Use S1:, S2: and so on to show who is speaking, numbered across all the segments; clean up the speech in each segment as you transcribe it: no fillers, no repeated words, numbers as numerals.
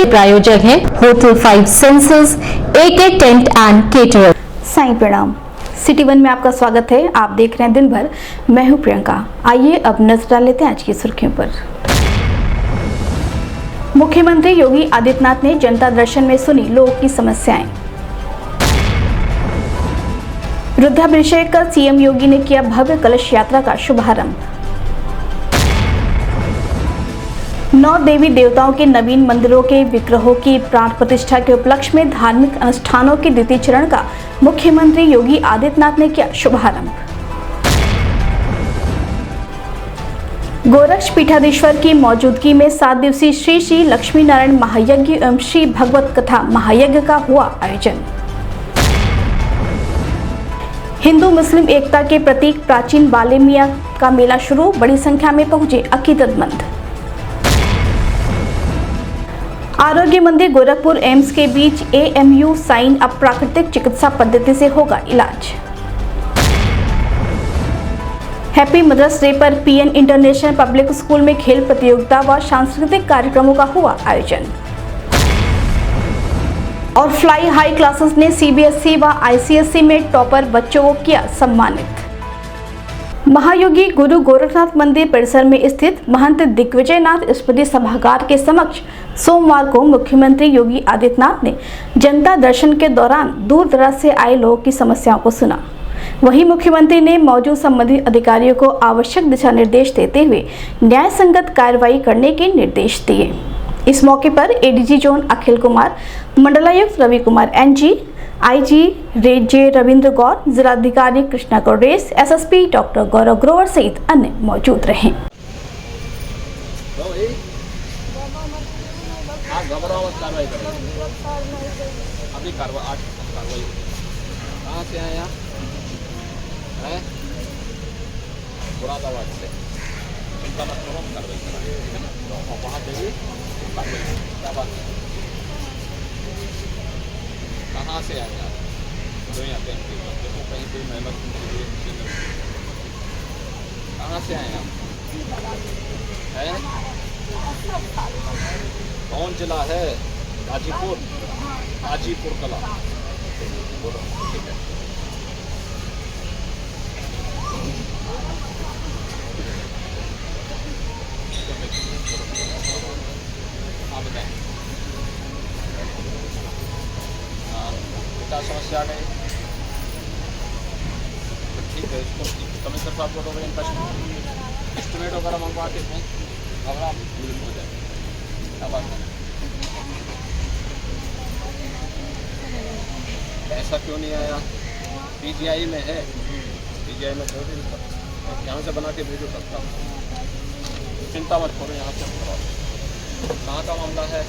S1: प्रायोजक हैं hotel 5 senses, AK tent and caterer.
S2: Sai प्रणाम। सिटी वन में आपका स्वागत है। आप देख रहे हैं दिन भर। मैं हूं प्रियंका। आइए अब नजर डाल लेते हैं आज की सुर्खियों पर। मुख्यमंत्री योगी आदित्यनाथ ने जनता दर्शन में सुनी लोगों की समस्याएं। रुद्राभिषेक कर सीएम योगी ने किया भव्य कलश यात्रा का शुभारंभ। 9 देवी देवताओं के नवीन मंदिरों के विग्रहों की प्राण प्रतिष्ठा के उपलक्ष्य में धार्मिक अनुष्ठानों के द्वितीय चरण का मुख्यमंत्री योगी आदित्यनाथ ने किया शुभारंभ। गोरक्ष पीठाधीश्वर की मौजूदगी में 7 दिवसीय श्री श्री लक्ष्मी नारायण महायज्ञ एवं श्री भगवत कथा महायज्ञ का हुआ आयोजन। हिंदू मुस्लिम एकता के प्रतीक प्राचीन बाले मियां का मेला शुरू, बड़ी संख्या में पहुंचे अकीदतमंद। आरोग्य मंदिर गोरखपुर एम्स के बीच AMU साइन अब प्राकृतिक चिकित्सा पद्धति से होगा इलाज। हैप्पी मदर्स डे पर PN इंटरनेशनल पब्लिक स्कूल में खेल प्रतियोगिता व सांस्कृतिक कार्यक्रमों का हुआ आयोजन। और फ्लाई हाई क्लासेस ने CBSE व ICSE में टॉपर बच्चों को किया सम्मानित। महायोगी गुरु गोरखनाथ मंदिर परिसर में स्थित महंत दिग्विजयनाथ स्मृति सभागार के समक्ष सोमवार को मुख्यमंत्री योगी आदित्यनाथ ने जनता दर्शन के दौरान दूर दराज से आए लोगों की समस्याओं को सुना। वहीं मुख्यमंत्री ने मौजूद संबंधित अधिकारियों को आवश्यक दिशा निर्देश देते हुए न्याय संगत कार्रवाई करने के निर्देश दिए। इस मौके पर ADG जोन अखिल कुमार, मंडलायुक्त रवि कुमार NG, IG जे रविंद्र गौर, जिलाधिकारी कृष्णा गौरेश, SSP डॉक्टर गौरव ग्रोवर सहित अन्य मौजूद रहे।
S3: कहाँ से आए आप? जो यहाँ पे देखो कहीं कोई मेहनत कहाँ से आए आप? हैं? कौन जिला है? गाजीपुर, गाजीपुर कला। ठीक है। आप बताएं। क्या समस्या गई? ठीक है, इसको कमिश्नर साहब को तो इनका एस्टिमेट वगैरह मंगवा के दें, अगर आप हो जाए। क्या बात है? ऐसा क्यों नहीं आया? PGI में है, PGI में जो भी यहाँ से बना के भेजो सकता हूँ, चिंता मत करो। यहाँ से करवाओ। कहाँ का मामला है?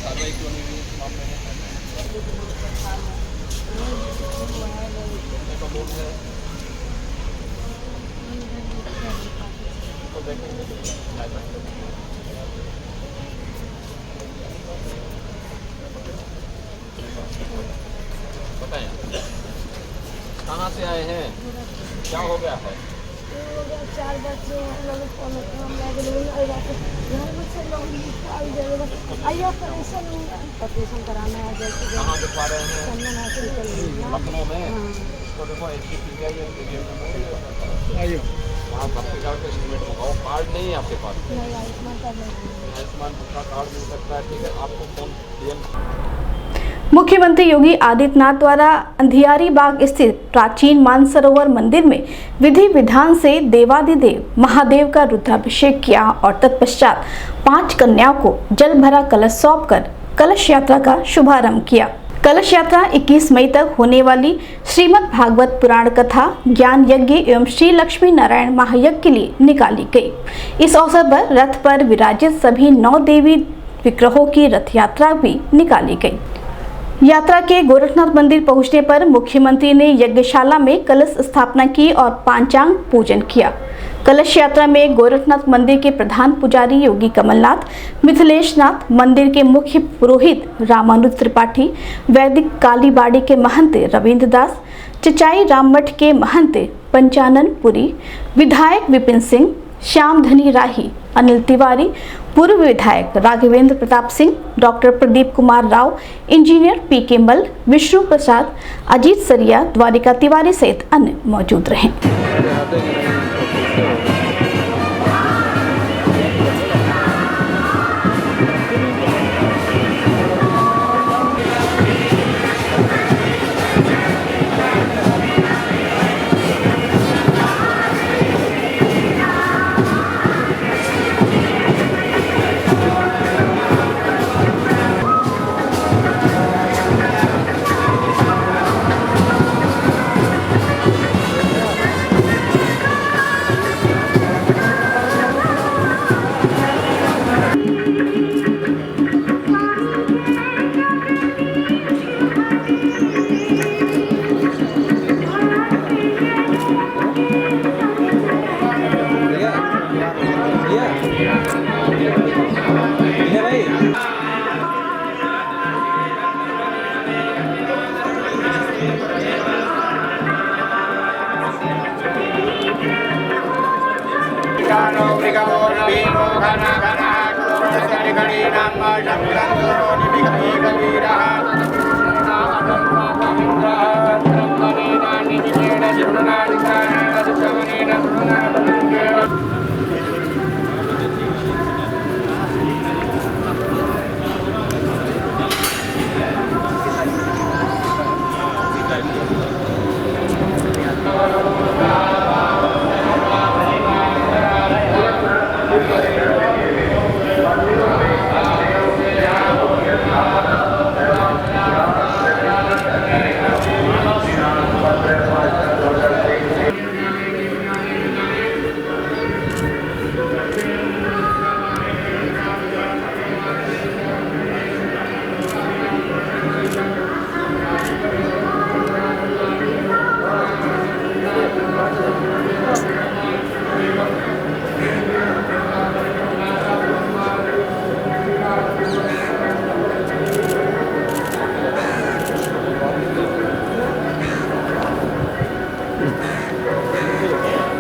S3: कार्रवाई क्यों नहीं हुई इस मामले में? तो देखेंगे बताएं कहाँ से आए हैं? क्या हो गया है?
S4: 4 बच्चे ऑपरेशन कराना है।
S3: कहाँ दिखा रहे हैं? लखनऊ में। तो देखो आइए वहाँ भर्ती करके एस्टिमेट मंगाओ। कार्ड नहीं है आपके पास?
S4: नहीं, आयुष्मान कार्ड नहीं।
S3: आयुष्मान का कार्ड मिल सकता है। ठीक है, आपको फोन DM।
S2: मुख्यमंत्री योगी आदित्यनाथ द्वारा अंधियारी बाग स्थित प्राचीन मानसरोवर मंदिर में विधि विधान से देवाधिदेव महादेव का रुद्राभिषेक किया और तत्पश्चात 5 कन्याओं को जल भरा कलश सौंपकर कलश यात्रा का शुभारंभ किया। कलश यात्रा 21 मई तक होने वाली श्रीमद् भागवत पुराण कथा, ज्ञान यज्ञ एवं श्री लक्ष्मी नारायण महायज्ञ के लिए निकाली गई। इस अवसर पर रथ पर विराजित सभी 9 देवी विग्रहों की रथ यात्रा भी निकाली गई। यात्रा के गोरखनाथ मंदिर पहुंचने पर मुख्यमंत्री ने यज्ञशाला में कलश स्थापना की और पांचांग पूजन किया। कलश यात्रा में गोरखनाथ मंदिर के प्रधान पुजारी योगी कमलनाथ, मिथिलेशनाथ, मंदिर के मुख्य पुरोहित रामानुज त्रिपाठी, वैदिक कालीबाड़ी के महंत रविंद्र दास, चचाई राममठ के महंत पंचानन पुरी, विधायक विपिन सिंह, श्याम धनी राही, अनिल तिवारी, पूर्व विधायक Raghavendra Pratap Singh, doctor Pradeep Kumar Rao, engineer PK. मल, विष्णु प्रसाद, अजीत सरिया, द्वारिका तिवारी सहित अन्य मौजूद रहे।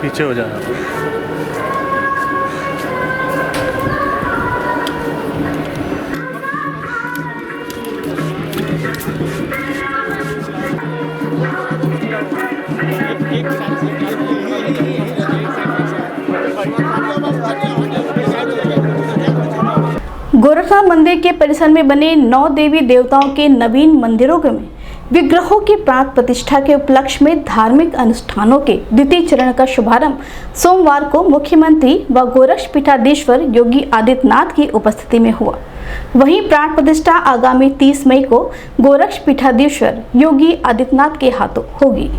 S5: पीछे हो जाना।
S2: गोरखनाथ मंदिर के परिसर में बने 9 देवी देवताओं के नवीन मंदिरों में विग्रहों की प्राण प्रतिष्ठा के उपलक्ष्य में धार्मिक अनुष्ठानों के द्वितीय चरण का शुभारंभ सोमवार को मुख्यमंत्री व गोरक्षपीठाधीश्वर योगी आदित्यनाथ की उपस्थिति में हुआ। वहीं प्राण प्रतिष्ठा आगामी 30 मई को गोरक्षपीठाधीश्वर योगी आदित्यनाथ के हाथों होगी।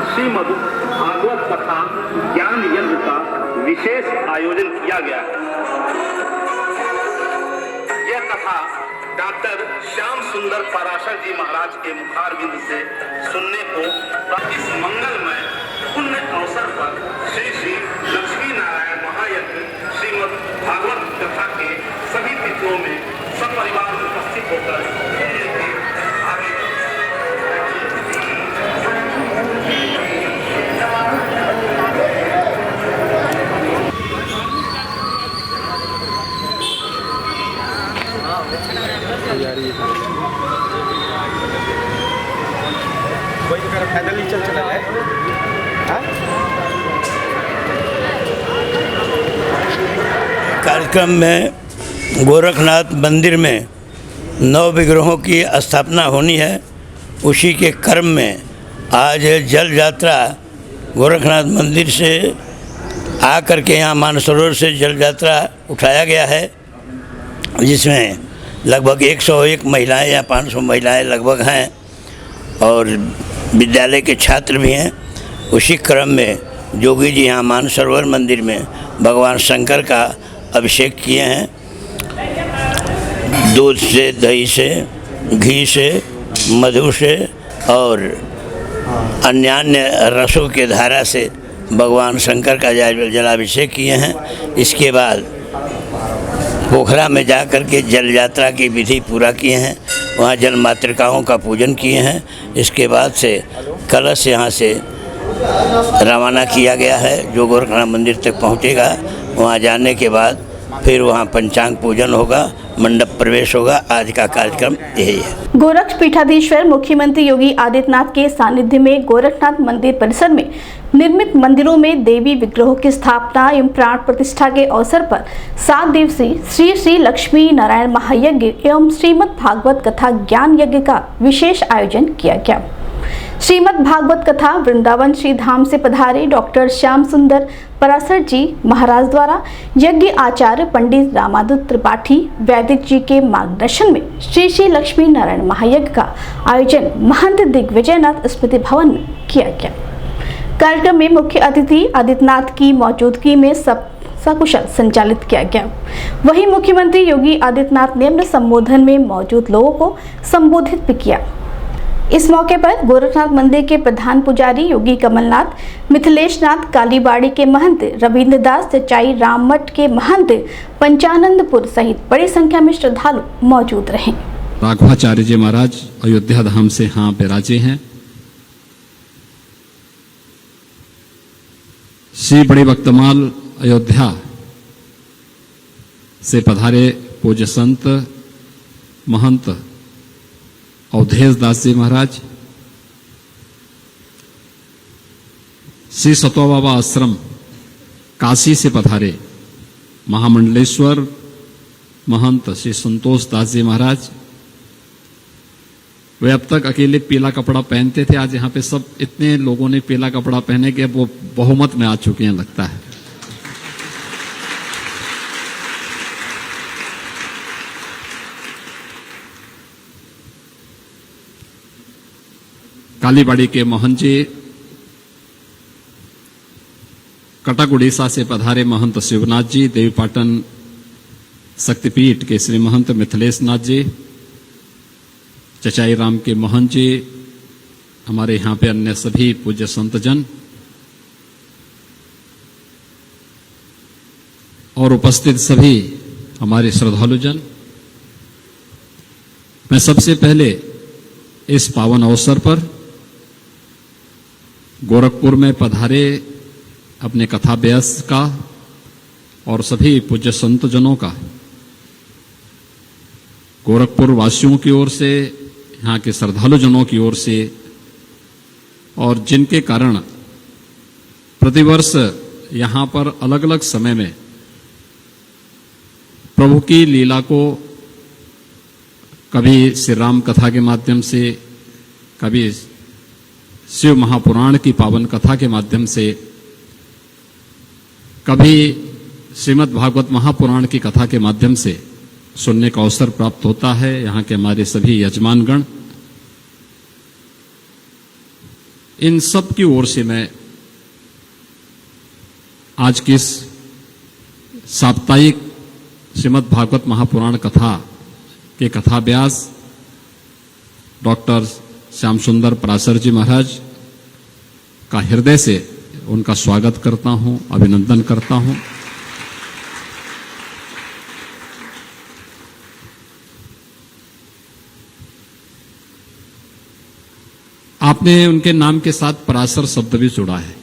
S6: श्रीमद् भागवत कथा ज्ञान यज्ञ का विशेष आयोजन किया गया है। यह कथा डॉक्टर श्याम सुंदर पराशर जी महाराज के मुखारबिंद से सुनने को इस मंगलमय पुण्य अवसर पर श्री श्री लक्ष्मी नारायण महायज्ञ श्रीमद् भागवत कथा के सभी तिथियों में सपरिवार उपस्थित होकर
S3: कोई तो पैदल ही चल चला है।
S5: कार्यक्रम में गोरखनाथ मंदिर में 9 विग्रहों की स्थापना होनी है। उसी के क्रम में आज जल यात्रा गोरखनाथ मंदिर से आकर के यहाँ मानसरोवर से जल यात्रा उठाया गया है, जिसमें लगभग 101 महिलाएं या 500 महिलाएं लगभग हैं और विद्यालय के छात्र भी हैं। उसी क्रम में जोगी जी यहाँ मानसरोवर मंदिर में भगवान शंकर का अभिषेक किए हैं। दूध से, दही से, घी से, मधु से और अन्य रसों के धारा से भगवान शंकर का जलाभिषेक किए हैं। इसके बाद पोखरा में जा कर के जल यात्रा की विधि पूरा किए हैं, वहाँ जल मातृकाओं का पूजन किए हैं। इसके बाद से कलश यहाँ से रवाना किया गया है, जो गोरखनाथ मंदिर तक पहुँचेगा। वहाँ जाने के बाद फिर वहाँ पंचांग पूजन होगा, मंडप प्रवेश होगा। आज का कार्यक्रम यही है।
S2: गोरक्ष पीठाधीश्वर मुख्यमंत्री योगी आदित्यनाथ के सानिध्य में गोरखनाथ मंदिर परिसर में निर्मित मंदिरों में देवी विग्रहों की स्थापना एवं प्राण प्रतिष्ठा के अवसर पर 7 दिवसीय श्री श्री लक्ष्मी नारायण महायज्ञ एवं श्रीमद् भागवत कथा ज्ञान यज्ञ का विशेष आयोजन किया गया। श्रीमद् भागवत कथा वृंदावन श्री धाम से पधारे डॉक्टर श्याम सुंदर पराशर जी महाराज द्वारा यज्ञ आचार्य पंडित रामादूत त्रिपाठी वैदिक जी के मार्गदर्शन में श्री श्री लक्ष्मी नारायण महायज्ञ का आयोजन महंत दिग्विजयनाथ स्मृति भवन में किया गया। कार्यक्रम में मुख्य अतिथि आदित्यनाथ की मौजूदगी में सकुशल संचालित किया गया। वहीं मुख्यमंत्री योगी आदित्यनाथ ने अपने संबोधन में मौजूद लोगों को संबोधित भी किया। इस मौके पर गोरखनाथ मंदिर के प्रधान पुजारी योगी कमलनाथ, मिथिलेश नाथ कालीबाड़ी के महंत रविंद्र दास, चचाई राम मठ के महंत पंचानंदपुर सहित बड़ी संख्या में श्रद्धालु मौजूद रहे।
S7: राघवाचार्य जी महाराज अयोध्या धाम से यहाँ विराजे हैं। श्री बड़े भक्तमाल अयोध्या से पधारे पूज्य संत महंत अवधेश दास जी महाराज, श्री सतवा बाबा आश्रम काशी से पधारे महामंडलेश्वर महंत श्री संतोष दास जी महाराज। वे अब तक अकेले पीला कपड़ा पहनते थे, आज यहाँ पे सब इतने लोगों ने पीला कपड़ा पहने के वो बहुमत में आ चुके हैं लगता है। कालीबाड़ी के मोहन जी, कटक उड़ीसा से पधारे महंत शिवनाथ जी, देवीपाटन शक्तिपीठ के श्री महंत मिथिलेश नाथ जी, चचाई राम के मोहन जी, हमारे यहाँ पे अन्य सभी पूज्य संतजन और उपस्थित सभी हमारे श्रद्धालुजन, मैं सबसे पहले इस पावन अवसर पर गोरखपुर में पधारे अपने कथाभ्यास का और सभी पूज्य संतजनों का गोरखपुर वासियों की ओर से, यहाँ के श्रद्धालुजनों की ओर से, और जिनके कारण प्रतिवर्ष यहाँ पर अलग अलग समय में प्रभु की लीला को कभी श्री राम कथा के माध्यम से, कभी शिव महापुराण की पावन कथा के माध्यम से, कभी श्रीमद् भागवत महापुराण की कथा के माध्यम से सुनने का अवसर प्राप्त होता है। यहाँ के हमारे सभी यजमानगण, इन सब की ओर से मैं आज की इस साप्ताहिक श्रीमद् भागवत महापुराण कथा के कथाभ्यास डॉक्टर श्याम सुंदर पराशर जी महाराज का हृदय से उनका स्वागत करता हूं, अभिनंदन करता हूं। आपने उनके नाम के साथ पराशर शब्द भी जुड़ा है,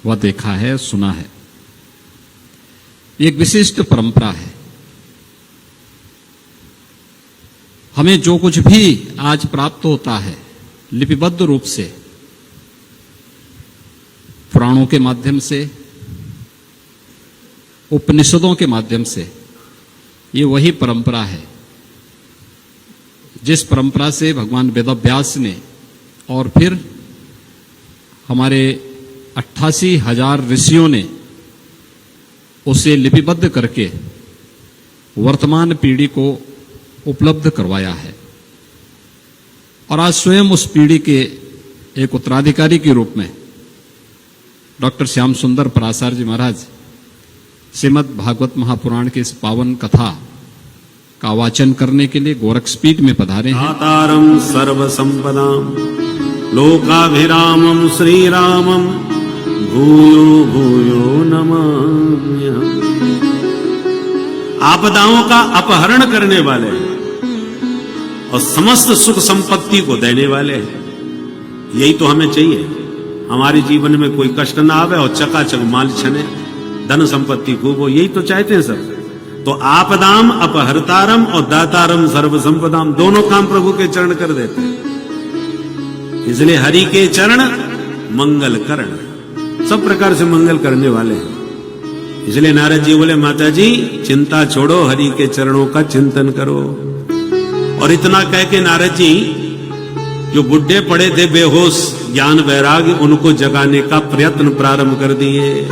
S7: वह देखा है, सुना है। एक विशिष्ट परंपरा है। हमें जो कुछ भी आज प्राप्त होता है लिपिबद्ध रूप से, पुराणों के माध्यम से, उपनिषदों के माध्यम से, ये वही परंपरा है जिस परंपरा से भगवान वेदव्यास ने और फिर हमारे 88,000 ऋषियों ने उसे लिपिबद्ध करके वर्तमान पीढ़ी को उपलब्ध करवाया है। और आज स्वयं उस पीढ़ी के एक उत्तराधिकारी के रूप में डॉक्टर श्याम सुंदर पराशर जी महाराज श्रीमद् भागवत महापुराण की इस पावन कथा का वाचन करने के लिए गोरखपीठ में पधारे हैं।
S8: दातारं सर्व संपदां लोकाभिरामं श्रीरामं भूयो भूयो नमाम्यहम्। आपदाओं का अपहरण करने वाले और समस्त सुख संपत्ति को देने वाले हैं। यही तो हमें चाहिए, हमारे जीवन में कोई कष्ट ना आवे और चकाचक माल छने, धन संपत्ति खूब हो, यही तो चाहते हैं सब। तो आपदाम अपहरतारम और दातारम सर्व संपदाम, दोनों काम प्रभु के चरण कर देते हैं। इसलिए हरि के चरण मंगल करण, सब प्रकार से मंगल करने वाले हैं। इसलिए नारद जी बोले, माता जी चिंता छोड़ो, हरि के चरणों का चिंतन करो। और इतना कह के नारद जी जो बुढ़े पड़े थे बेहोश ज्ञान वैराग्य, उनको जगाने का प्रयत्न प्रारंभ कर दिए।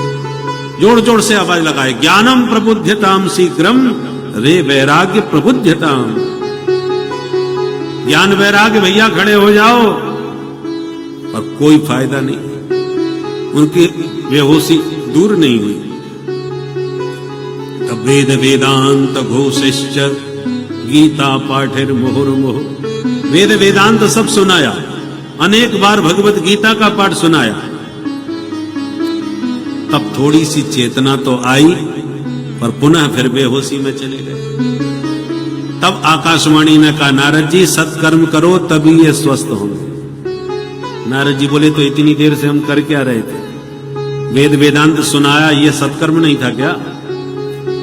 S8: जोर जोर से आवाज लगाए, ज्ञानम प्रबुद्धताम शीघ्रम रे वैराग्य प्रबुद्धताम। ज्ञान वैराग्य भैया खड़े हो जाओ, और कोई फायदा नहीं, उनकी बेहोशी दूर नहीं हुई। तब वेद वेदांत घोषिश्च गीता पाठिर मुहुर्मुहु, वेद वेदांत सब सुनाया, अनेक बार भगवत गीता का पाठ सुनाया। तब थोड़ी सी चेतना तो आई, पर पुनः फिर बेहोशी में चले गए। तब आकाशवाणी ने कहा, नारद जी सत्कर्म करो तभी ये स्वस्थ होंगे। नारद जी बोले, तो इतनी देर से हम कर क्या रहे थे? वेद वेदांत सुनाया, ये सत्कर्म नहीं था क्या?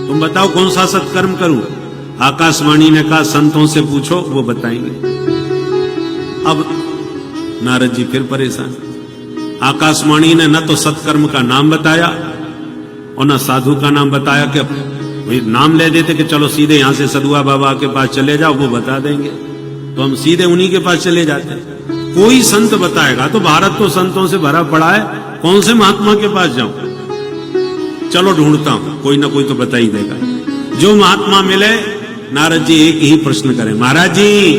S8: तुम बताओ कौन सा सत्कर्म करूं? आकाशवाणी ने कहा, संतों से पूछो, वो बताएंगे। अब नारद जी फिर परेशान। आकाशवाणी ने न तो सत्कर्म का नाम बताया और न साधु का नाम बताया, कि नाम ले देते कि चलो सीधे यहां से सदुआ बाबा के पास चले जाओ, वो बता देंगे, तो हम सीधे उन्हीं के पास चले जाते। कोई संत बताएगा तो भारत तो संतों से भरा पड़ा है, कौन से महात्मा के पास जाऊं? चलो ढूंढता हूं, कोई ना कोई तो बता ही देगा। जो महात्मा मिले, नारद जी एक ही प्रश्न करें, महाराज जी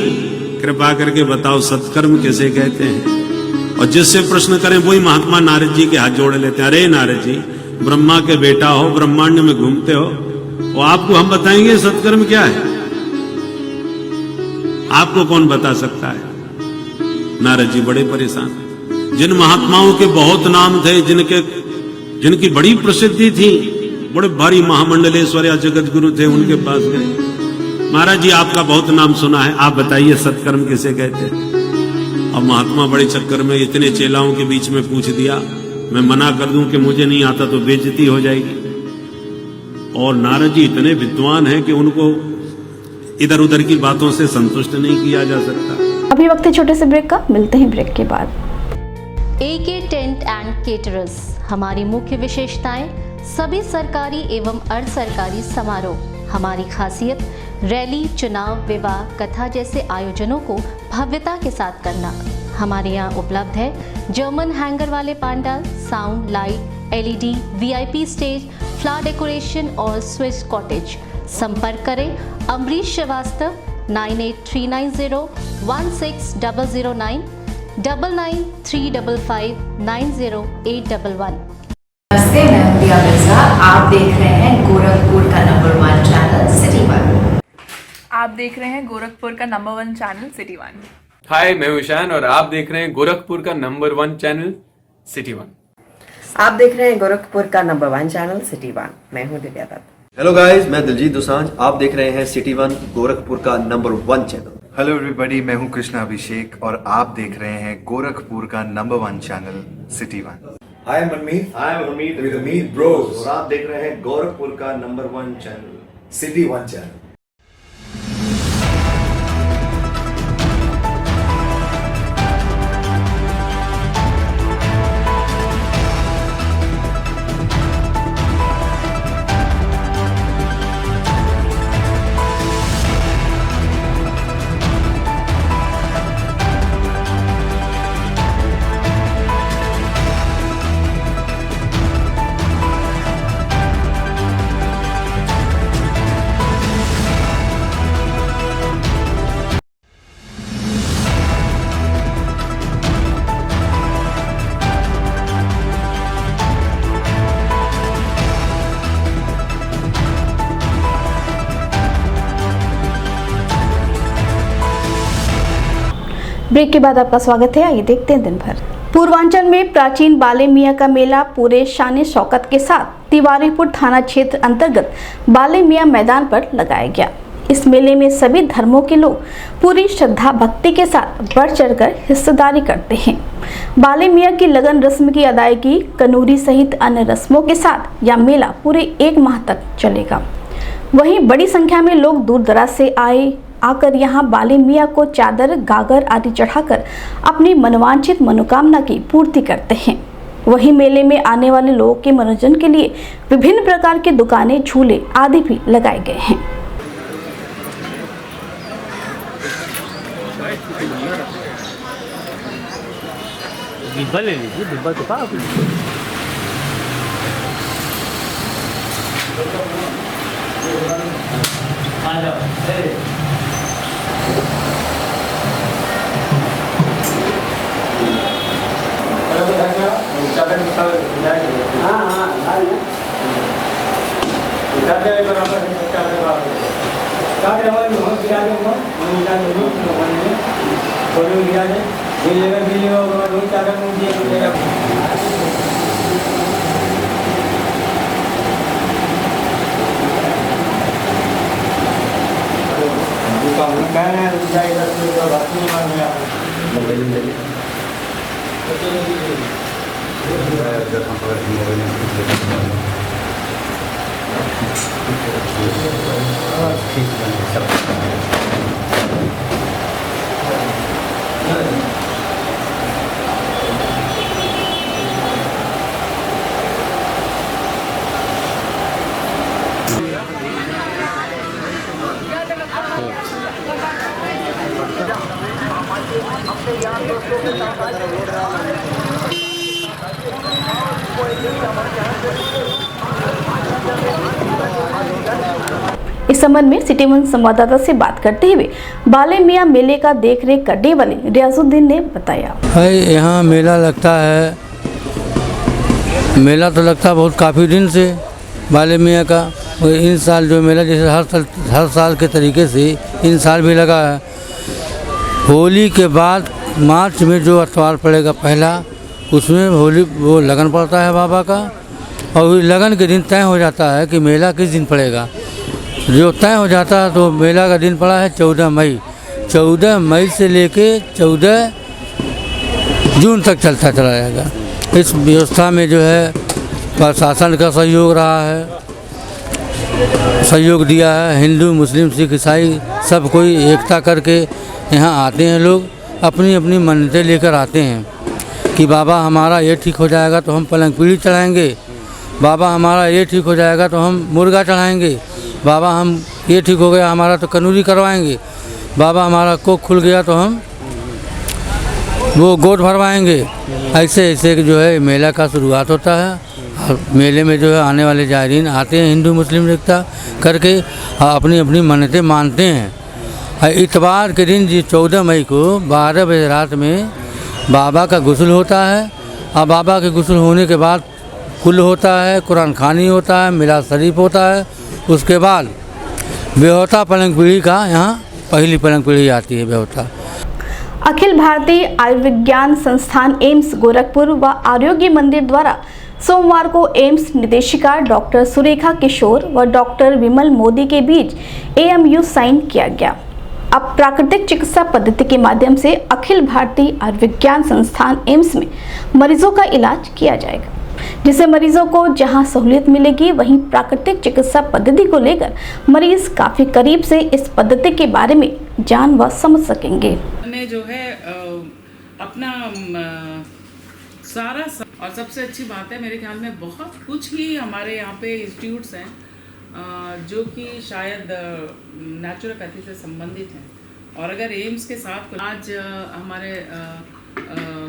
S8: कृपा करके बताओ सत्कर्म किसे कहते हैं? और जिससे प्रश्न करें वही महात्मा नारद जी के हाथ जोड़ लेते हैं। अरे नारद जी, ब्रह्मा के बेटा हो, ब्रह्मांड में घूमते हो, और आपको हम बताएंगे सत्कर्म क्या है? आपको कौन बता सकता है? नारद जी बड़े परेशान। जिन महात्माओं के बहुत नाम थे, जिनकी बड़ी प्रसिद्धि थी, बड़े भारी महामंडलेश्वर या जगत गुरु थे, उनके पास गए। महाराज जी आपका बहुत नाम सुना है, आप बताइए सत्कर्म किसे कहते हैं? अब महात्मा बड़े चक्कर में इतने चेलाओं के बीच में पूछ दिया, मैं मना कर दूं कि मुझे नहीं आता तो बेइज्जती हो जाएगी। और नारद जी इतने विद्वान हैं कि उनको इधर उधर की बातों से संतुष्ट नहीं किया जा सकता।
S2: अभी वक्त है छोटे से ब्रेक का, मिलते हैं ब्रेक के बाद।
S1: AK टेंट एंड केटरर्स, हमारी मुख्य विशेषताएं सभी सरकारी एवं अर्ध सरकारी समारोह। हमारी खासियत रैली, चुनाव, विवाह, कथा जैसे आयोजनों को भव्यता के साथ करना। हमारे यहाँ उपलब्ध है जर्मन हैंगर वाले pandal, sound, light, LED, VIP stage, flower decoration और स्विस कॉटेज। संपर्क करें अमरीश श्रीवास्तव 9839016009 9935590811।
S9: नमस्ते, मैं हूं दिया मिर्जा। आप देख रहे हैं गोरखपुर का नंबर 1 चैनल सिटी 1।
S10: आप देख रहे हैं गोरखपुर का नंबर 1 चैनल सिटी 1।
S11: हाय, मैं ईशान और आप देख रहे हैं गोरखपुर का नंबर 1 चैनल सिटी 1।
S9: आप देख रहे हैं गोरखपुर का नंबर 1 चैनल सिटी 1। मैं हूं दिव्या दत्त।
S12: हेलो गाइस, मैं दिलजीत दोसांझ। आप देख रहे हैं सिटी 1 गोरखपुर का नंबर 1 चैनल।
S13: हेलो एवरीबॉडी, मैं हूं कृष्णा अभिषेक और आप देख रहे हैं गोरखपुर का number 1 channel city 1।
S14: Hi, I'm Manmeet। Hi, I'm Hamid with Hamid Bros। और आप देख रहे हैं गोरखपुर का number 1 channel city 1 channel.
S2: Break के बाद आपका स्वागत है। आइए देखते हैं दिन भर। पूर्वांचल में प्राचीन बाले मियाँ का मेला पूरे शान शौकत के साथ तिवारीपुर थाना क्षेत्र अंतर्गत बाले मियाँ मैदान पर लगाया गया। इस मेले में सभी धर्मों के लोग पूरी श्रद्धा भक्ति के साथ बढ़ चढ़कर हिस्सेदारी करते हैं। बाले मियाँ की लगन रस्म की अदायगी, कनूरी सहित अन्य रस्मों के साथ यह मेला पूरे 1 माह तक चलेगा। वहीं बड़ी संख्या में लोग दूर दराज से आकर यहां बाले मियाँ को चादर, गागर आदि चढ़ाकर अपनी मनोवांछित मनोकामना की पूर्ति करते हैं। वहीं मेले में आने वाले लोगों के मनोरंजन के लिए विभिन्न प्रकार के दुकानें, झूले आदि भी लगाए गए हैं।
S15: डिब्बा ले लीजिए, डिब्बा तो कहाँ
S2: इस संबंध में सिटी वन संवाददाता से बात करते हुए बाले मियाँ मेले का देखरेख करने वाले रियाजुद्दीन ने बताया।
S15: यहाँ मेला लगता है, मेला तो लगता है बहुत काफ़ी दिन से बाले मियाँ का। और इन साल जो मेला जैसे हर साल के तरीके से इन साल भी लगा है। होली के बाद मार्च में जो अतवार पड़ेगा पहला, उसमें वो लगन पड़ता है बाबा का। और लगन के दिन तय हो जाता है कि मेला किस दिन पड़ेगा। जो तय हो जाता है तो मेला का दिन पड़ा है 14 मई। 14 मई से लेके 14 जून तक चलता चला जाएगा। इस व्यवस्था में जो है प्रशासन का सहयोग रहा है, सहयोग दिया है। हिंदू, मुस्लिम, सिख, ईसाई सब कोई एकता करके यहाँ आते हैं। लोग अपनी अपनी मन्नतें लेकर आते हैं कि बाबा हमारा ये ठीक हो जाएगा तो हम पलंग पीढ़ी चढ़ाएंगे, बाबा हमारा ये ठीक हो जाएगा तो हम मुर्गा चढ़ाएंगे, बाबा हम ये ठीक हो गया हमारा तो कनूरी करवाएंगे, बाबा हमारा कोख खुल गया तो हम वो गोद भरवाएंगे। ऐसे ऐसे जो है मेला का शुरुआत होता है। और मेले में जो है आने वाले जायरीन आते हैं, हिंदू मुस्लिम एकता करके अपनी अपनी मन्नतें मानते हैं। इतवार के दिन जी 14 मई को 12 बजे रात में बाबा का गुस्ल होता है। और बाबा के गुस्ल होने के बाद कुल होता है, कुरान खानी होता है, मिलाद शरीफ होता है। उसके बाद बेहोता पलंग पीढ़ी का यहाँ पहली पलंग पीढ़ी आती है बेहोता।
S2: अखिल भारतीय आयुर्विज्ञान संस्थान एम्स गोरखपुर व आरोग्य मंदिर द्वारा सोमवार को एम्स निदेशिका डॉक्टर सुरेखा किशोर व डॉक्टर विमल मोदी के बीच AMU साइन किया गया। अब प्राकृतिक चिकित्सा पद्धति के माध्यम से अखिल भारतीय आयुर्विज्ञान संस्थान एम्स में मरीजों का इलाज किया जाएगा, जिससे मरीजों को जहां सहूलियत मिलेगी वहीं प्राकृतिक चिकित्सा पद्धति को लेकर मरीज काफी करीब से इस पद्धति के बारे में जान व समझ सकेंगे।
S16: जो है अपना सारा और सबसे अच्छी बात है मेरे ख्याल में बहुत कुछ ही हमारे यहाँ पे इंस्टीट्यूट्स हैं जो कि शायद नेचुरोपैथी से संबंधित हैं। और अगर एम्स के साथ आज हमारे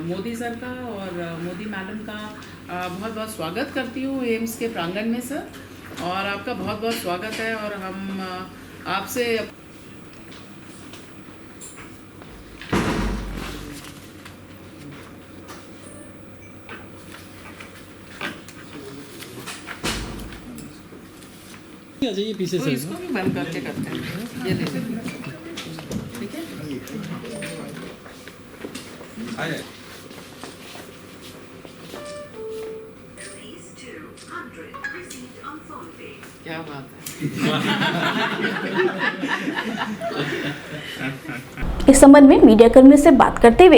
S16: मोदी सर का और मोदी मैडम का बहुत बहुत स्वागत करती हूँ एम्स के प्रांगण में सर, और आपका बहुत बहुत स्वागत है। और हम आपसे
S17: ये पीछे
S16: तो इसको भी बंद करके करते हैं। ये देखिए, ठीक है। क्या बात है।
S2: इस संबंध में मीडिया कर्मियों से बात करते हुए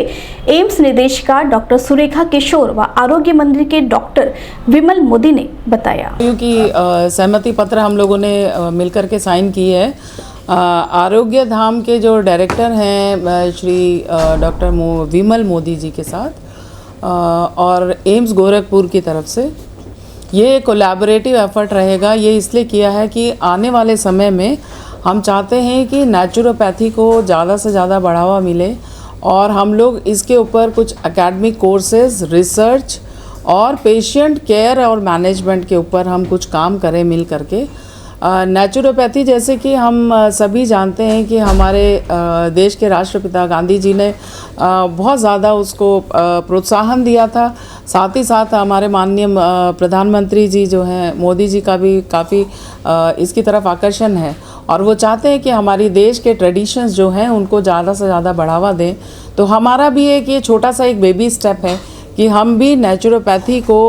S2: एम्स निदेशिका डॉक्टर सुरेखा किशोर व आरोग्य मंत्री के डॉक्टर विमल मोदी ने बताया
S16: क्योंकि सहमति पत्र हम लोगों ने मिलकर के साइन की है। आरोग्य धाम के जो डायरेक्टर हैं श्री डॉक्टर विमल मोदी जी के साथ और एम्स गोरखपुर की तरफ से ये कोलैबोरेटिव एफर्ट रहेगा। ये इसलिए किया है कि आने वाले समय में हम चाहते हैं कि नेचुरोपैथी को ज़्यादा से ज़्यादा बढ़ावा मिले और हम लोग इसके ऊपर कुछ एकेडमिक कोर्सेज, रिसर्च और पेशेंट केयर और मैनेजमेंट के ऊपर हम कुछ काम करें मिल करके। नेचुरोपैथी जैसे कि हम सभी जानते हैं कि हमारे देश के राष्ट्रपिता गांधी जी ने बहुत ज़्यादा उसको प्रोत्साहन दिया था। साथ ही साथ हमारे माननीय प्रधानमंत्री जी जो हैं मोदी जी का भी काफ़ी इसकी तरफ आकर्षण है और वो चाहते हैं कि हमारी देश के ट्रेडिशंस जो हैं उनको ज़्यादा से ज़्यादा बढ़ावा दें। तो हमारा भी एक ये छोटा सा एक बेबी स्टेप है कि हम भी नेचुरोपैथी को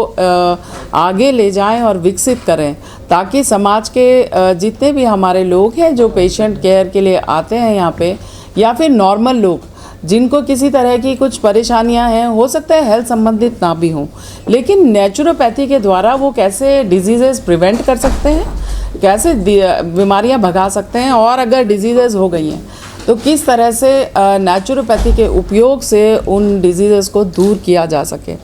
S16: आगे ले जाएं और विकसित करें ताकि समाज के जितने भी हमारे लोग हैं जो पेशेंट केयर के लिए आते हैं यहाँ पे या फिर नॉर्मल लोग जिनको किसी तरह की कुछ परेशानियां हैं, हो सकता है हेल्थ संबंधित ना भी हों, लेकिन नेचुरोपैथी के द्वारा वो कैसे डिजीज़ेस प्रिवेंट कर सकते हैं, कैसे बीमारियां भगा सकते हैं और अगर डिजीज़ेस हो गई हैं तो किस तरह से नेचुरोपैथी के उपयोग से उन डिजीज़ेस को दूर किया जा सके।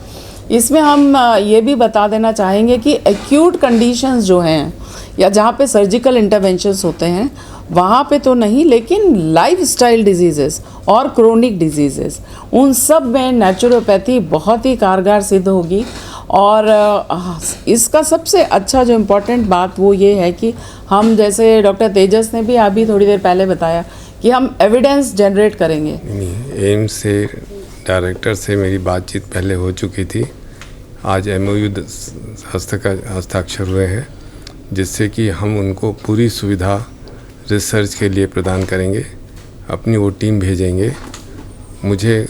S16: इसमें हम ये भी बता देना चाहेंगे कि एक्यूट कंडीशंस जो हैं या जहाँ पे सर्जिकल इंटरवेंशंस होते हैं वहाँ पे तो नहीं, लेकिन लाइफस्टाइल डिजीज़ेस और क्रोनिक डिजीज़ेस उन सब में नेचुरोपैथी बहुत ही कारगर सिद्ध होगी। और इसका सबसे अच्छा जो इम्पोर्टेंट बात वो ये है कि हम जैसे डॉक्टर तेजस ने भी अभी थोड़ी देर पहले बताया कि हम एविडेंस जनरेट करेंगे।
S17: एम्स से डायरेक्टर से मेरी बातचीत पहले हो चुकी थी। आज MOU हस्ताक्षर हुए हैं जिससे कि हम उनको पूरी सुविधा रिसर्च के लिए प्रदान करेंगे। अपनी वो टीम भेजेंगे। मुझे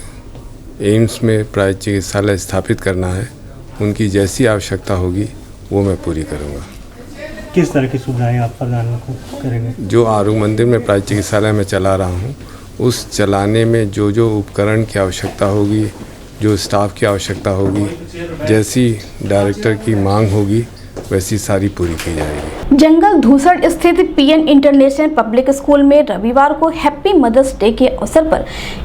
S17: एम्स में प्राय चिकित्सालय स्थापित करना है, उनकी जैसी आवश्यकता होगी वो मैं पूरी करूँगा।
S18: किस तरह की सुविधाएं आप प्रदान करेंगे? जो
S17: आरोग्य मंदिर में प्राय चिकित्सालय में चला रहा हूँ उस चलाने में जो जो उपकरण की आवश्यकता होगी, जो स्टाफ की आवश्यकता होगी, जैसी डायरेक्टर की मांग होगी वैसी सारी पूरी की जाएगी।
S2: जंगल धूसर स्थित PN इंटरनेशनल पब्लिक स्कूल में रविवार को हैप्पी मदर्स डे के अवसर पर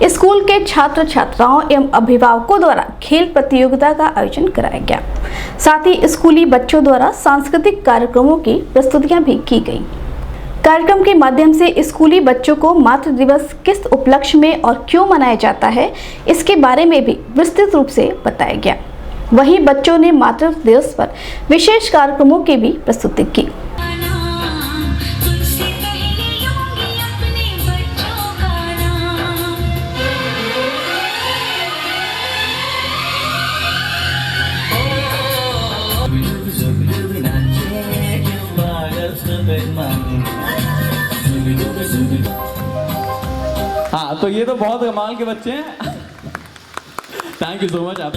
S2: स्कूल के छात्र छात्राओं एवं अभिभावकों द्वारा खेल प्रतियोगिता का आयोजन कराया गया। साथ ही स्कूली बच्चों द्वारा सांस्कृतिक कार्यक्रमों की प्रस्तुतियां भी की गई। कार्यक्रम के माध्यम से स्कूली बच्चों को मातृ दिवस किस उपलक्ष्य में और क्यों मनाया जाता है इसके बारे में भी विस्तृत रूप से बताया गया। वहीं बच्चों ने मातृ दिवस पर विशेष कार्यक्रमों की भी प्रस्तुति की।
S19: हाँ, तो ये तो बहुत कमाल के बच्चे हैं। Thank you so much. आप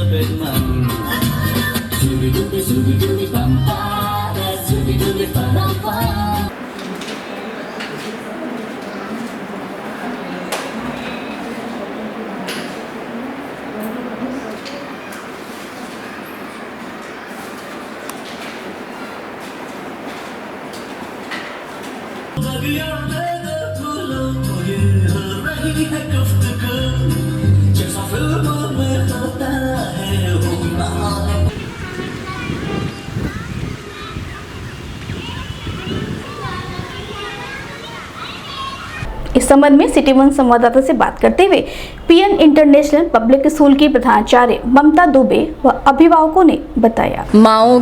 S2: इस संबंध में सिटी वन संवाददाता से बात करते हुए PN इंटरनेशनल पब्लिक स्कूल की प्रधानाचार्य ममता दुबे व अभिभावकों ने बताया।
S20: माओ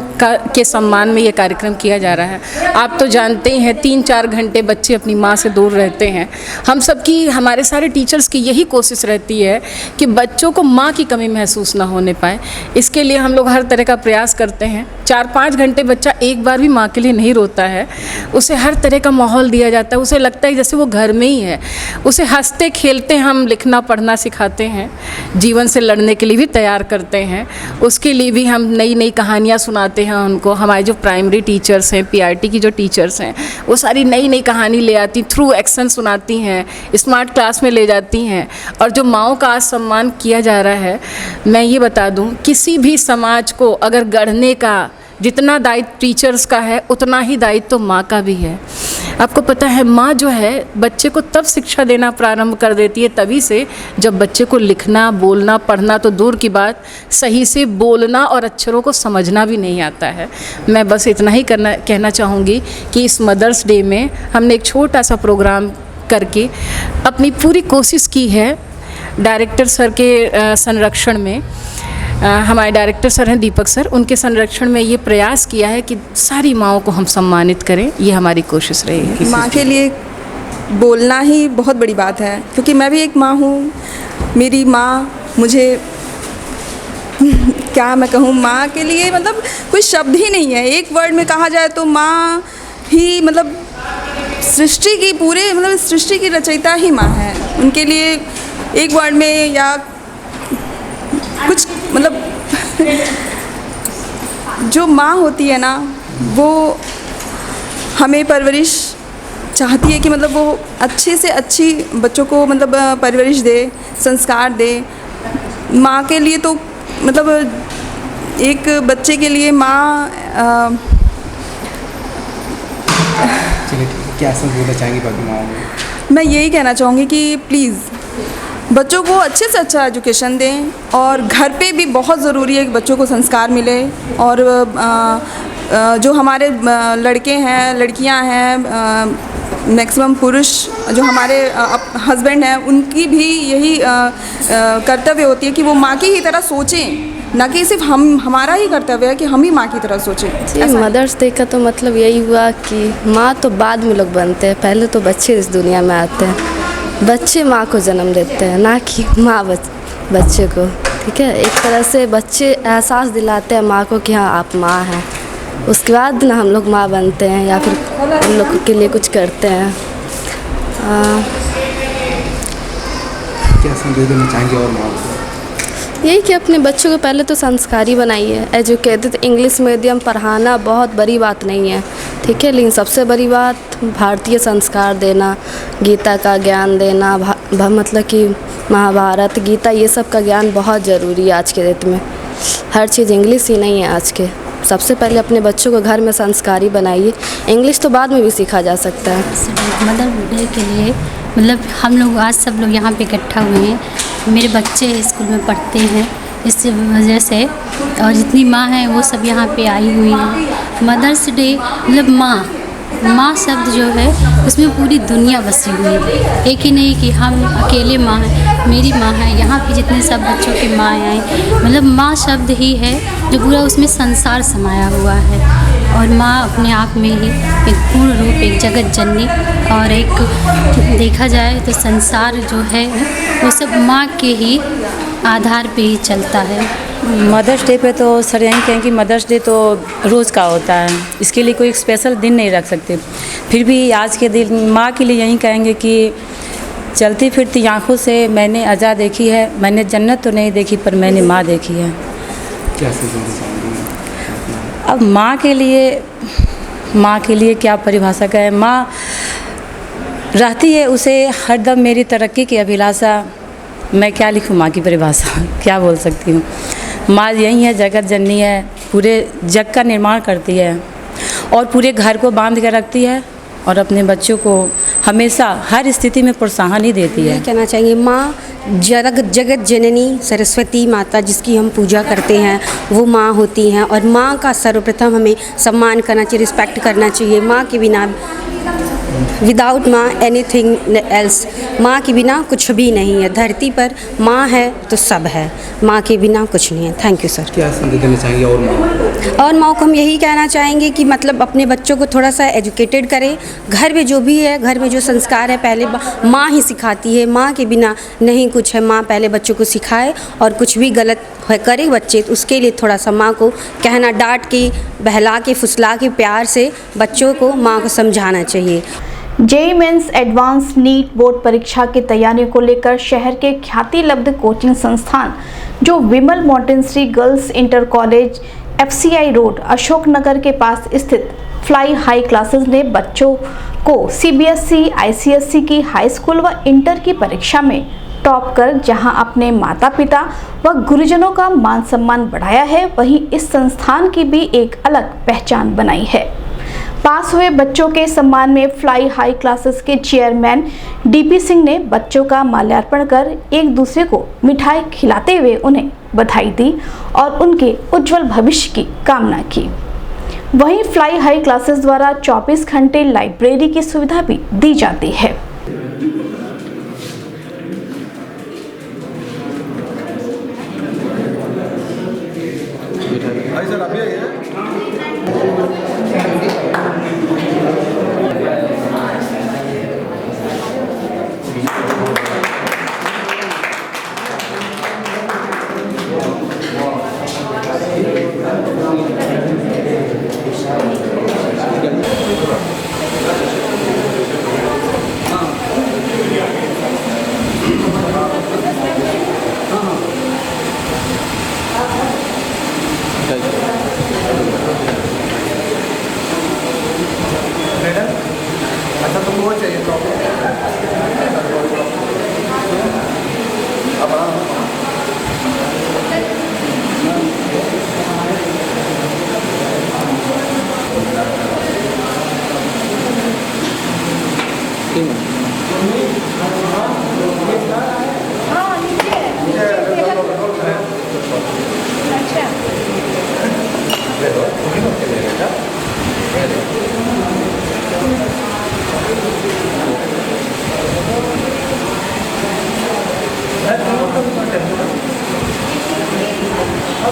S20: के सम्मान में ये कार्यक्रम किया जा रहा है। आप तो जानते ही हैं 3-4 घंटे बच्चे अपनी माँ से दूर रहते हैं। हम सबकी, हमारे सारे टीचर्स की यही कोशिश रहती है कि बच्चों को माँ की कमी महसूस ना होने पाए। इसके लिए हम लोग हर तरह का प्रयास करते हैं। 4-5 घंटे बच्चा एक बार भी माँ के लिए नहीं रोता है। उसे हर तरह का माहौल दिया जाता है। उसे लगता है जैसे वो घर में ही है। उसे हंसते खेलते हम लिखना पढ़ना करना सिखाते हैं, जीवन से लड़ने के लिए भी तैयार करते हैं। उसके लिए भी हम नई नई कहानियाँ सुनाते हैं उनको। हमारे जो प्राइमरी टीचर्स हैं, पीआरटी की जो टीचर्स हैं, वो सारी नई नई कहानी ले आती, थ्रू एक्शन सुनाती हैं, स्मार्ट क्लास में ले जाती हैं। और जो माँओं का आज सम्मान किया जा रहा है, मैं ये बता दूँ, किसी भी समाज को अगर गढ़ने का जितना दायित्व टीचर्स का है, उतना ही दायित्व तो माँ का भी है। आपको पता है, माँ जो है बच्चे को तब शिक्षा देना प्रारंभ कर देती है तभी से, जब बच्चे को लिखना, बोलना, पढ़ना तो दूर की बात, सही से बोलना और अक्षरों को समझना भी नहीं आता है। मैं बस इतना ही कहना चाहूँगी कि इस मदर्स डे में हमने एक छोटा सा प्रोग्राम करके अपनी पूरी कोशिश की है डायरेक्टर सर के संरक्षण में। हमारे डायरेक्टर सर हैं दीपक सर, उनके संरक्षण में ये प्रयास किया है कि सारी माँओं को हम सम्मानित करें। ये हमारी कोशिश रही है।
S21: माँ के लिए बोलना ही बहुत बड़ी बात है, क्योंकि मैं भी एक माँ हूँ। मेरी माँ मुझे क्या मैं कहूँ, माँ के लिए मतलब कोई शब्द ही नहीं है। एक वर्ड में कहा जाए तो माँ ही मतलब सृष्टि की, पूरे मतलब सृष्टि की रचयिता ही माँ है। उनके लिए एक वर्ड में या कुछ मतलब जो माँ होती है ना, वो हमें परवरिश चाहती है कि मतलब वो अच्छे से अच्छी बच्चों को मतलब परवरिश दे, संस्कार दे। माँ के लिए तो मतलब एक बच्चे के लिए माँ
S22: क्या बोलना चाहेंगी बाकी माँ?
S21: मैं यही कहना चाहूँगी कि प्लीज़ बच्चों को अच्छे से अच्छा एजुकेशन दें, और घर पे भी बहुत ज़रूरी है कि बच्चों को संस्कार मिले। और जो हमारे लड़के हैं, लड़कियां हैं, मैक्सिमम पुरुष जो हमारे हस्बैंड हैं, उनकी भी यही कर्तव्य होती है कि वो माँ की ही तरह सोचें, ना कि सिर्फ हमारा ही कर्तव्य है कि हम ही माँ की तरह सोचें।
S23: मदर्स डे का तो मतलब यही हुआ कि माँ तो बाद में लोग बनते हैं, पहले तो बच्चे इस दुनिया में आते हैं। बच्चे माँ को जन्म देते हैं, ना कि माँ बच्चे को। ठीक है, एक तरह से बच्चे एहसास दिलाते हैं माँ को कि हाँ आप माँ हैं। उसके बाद ना हम लोग माँ बनते हैं या फिर उन लोग के लिए कुछ करते हैं।
S22: क्या संदेश देना चाहेंगे और माँ को?
S23: यही कि अपने बच्चों को पहले तो संस्कारी बनाइए, एजुकेटेड। इंग्लिश मीडियम पढ़ाना बहुत बड़ी बात नहीं है, ठीक है, लेकिन सबसे बड़ी बात भारतीय संस्कार देना, गीता का ज्ञान देना, मतलब कि महाभारत, गीता, ये सब का ज्ञान बहुत ज़रूरी है आज के डेट में। हर चीज़ इंग्लिश ही नहीं है आज के। सबसे पहले अपने बच्चों को घर में संस्कारी बनाइए। इंग्लिश तो बाद में भी सीखा जा सकता है।
S24: मदर डे के लिए मतलब हम लोग आज सब लोग यहाँ पे इकट्ठा हुए हैं। मेरे बच्चे स्कूल में पढ़ते हैं, इस वजह से, और जितनी माँ हैं वो सब यहाँ पे आई हुई हैं। मदर्स डे मतलब माँ शब्द जो है उसमें पूरी दुनिया बसी हुई है। एक ही नहीं कि हम अकेले माँ हैं, मेरी माँ है, यहाँ पे जितने सब बच्चों की माँ आई, मतलब माँ शब्द ही है जो पूरा उसमें संसार समाया हुआ है। और माँ अपने आप में ही एक पूर्ण रूप, एक जगत जननी, और एक देखा जाए तो संसार जो है वो सब माँ के ही आधार पे ही चलता है।
S25: मदर्स डे पे तो सर यही कहें कि मदर्स डे तो रोज़ का होता है, इसके लिए कोई एक स्पेशल दिन नहीं रख सकते। फिर भी आज के दिन माँ के लिए यही कहेंगे कि चलती फिरती आँखों से मैंने अजा देखी है, मैंने जन्नत तो नहीं देखी पर मैंने माँ देखी है।
S22: क्या समझना चाहेंगे?
S25: अब माँ के लिए क्या परिभाषा का है? माँ रहती है, उसे हरदम मेरी तरक्की की अभिलाषा। मैं क्या लिखूँ माँ की परिभाषा, क्या बोल सकती हूँ। माँ यही है, जगत जननी है, पूरे जग का निर्माण करती है और पूरे घर को बांध कर रखती है, और अपने बच्चों को हमेशा हर स्थिति में प्रोत्साहन ही देती है।
S23: कहना चाहिए माँ जगत जननी सरस्वती माता जिसकी हम पूजा करते हैं, वो माँ होती हैं। और माँ का सर्वप्रथम हमें सम्मान करना चाहिए, रिस्पेक्ट करना चाहिए। माँ के बिना, विदाउट माँ एनीथिंग एल्स, माँ के बिना कुछ भी नहीं है। धरती पर माँ है तो सब है, माँ के बिना कुछ नहीं है। Thank you sir.
S22: क्या संदेश देना चाहेंगे और
S23: माँ को हम यही कहना चाहेंगे कि मतलब अपने बच्चों को थोड़ा सा एजुकेटेड करें। घर में जो भी है, घर में जो संस्कार है पहले माँ ही सिखाती है, माँ के बिना नहीं कुछ है। माँ पहले बच्चों को सिखाए, और कुछ भी गलत करे बच्चे तो उसके लिए थोड़ा सा माँ को कहना, डांट के, बहला के, फुसला के, प्यार से बच्चों को, माँ को समझाना चाहिए।
S2: JEE mains advance NEET board परीक्षा की तैयारियों को लेकर शहर के ख्याति लब्ध कोचिंग संस्थान जो Vimal Montessori girls inter college FCI road Ashoknagar के पास स्थित फ्लाई हाई क्लासेस ने बच्चों को CBSE ICSE की हाई स्कूल व इंटर की परीक्षा में टॉप कर जहां अपने माता पिता व गुरुजनों का मान सम्मान बढ़ाया है, वहीं इस संस्थान की भी एक अलग पहचान बनाई है। पास हुए बच्चों के सम्मान में फ्लाई हाई क्लासेस के चेयरमैन DP सिंह ने बच्चों का माल्यार्पण कर एक दूसरे को मिठाई खिलाते हुए उन्हें बधाई दी और उनके उज्जवल भविष्य की कामना की। वहीं फ्लाई हाई क्लासेस द्वारा 24 घंटे लाइब्रेरी की सुविधा भी दी जाती है।
S22: अच्छा तुमको वो चाहिए तो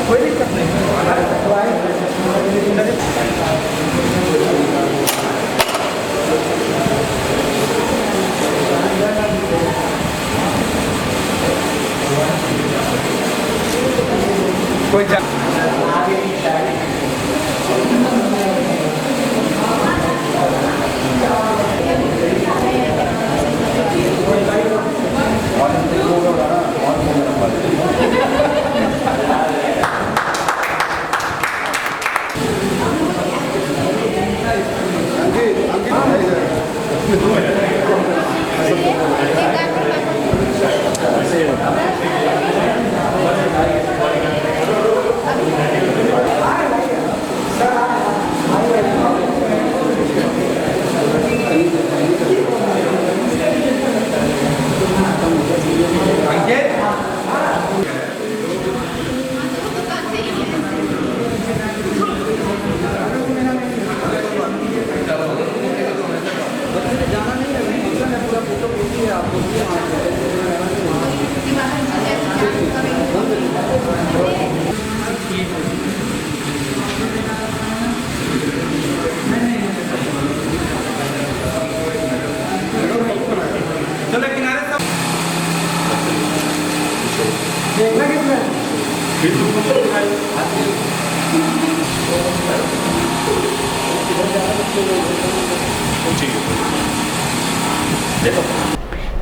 S22: कोई दिक्कत नहीं कोई